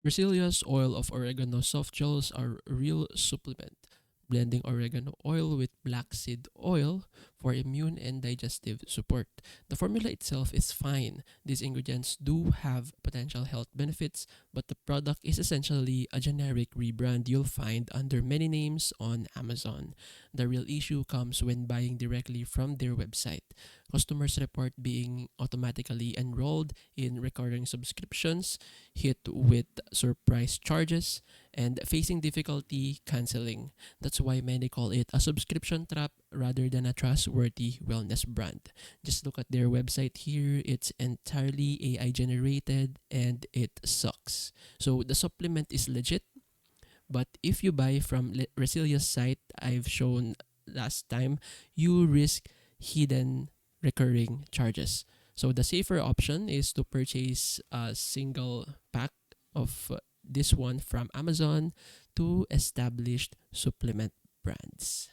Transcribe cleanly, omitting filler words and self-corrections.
Resilia's Oil of Oregano soft gels are a real supplement, blending oregano oil with black seed oil for immune and digestive support. The formula itself is fine. These ingredients do have potential health benefits, but the product is essentially a generic rebrand you'll find under many names on Amazon. The real issue comes when buying directly from their website. Customers report being automatically enrolled in recurring subscriptions, hit with surprise charges, and facing difficulty canceling. That's why many call it a subscription trap rather than a trustworthy wellness brand. Just look at their website here. It's entirely AI generated and it sucks. So the supplement is legit, but if you buy from Resilia's site I've shown last time, you risk hidden recurring charges. So the safer option is to purchase a single pack of this one from Amazon to established supplement brands.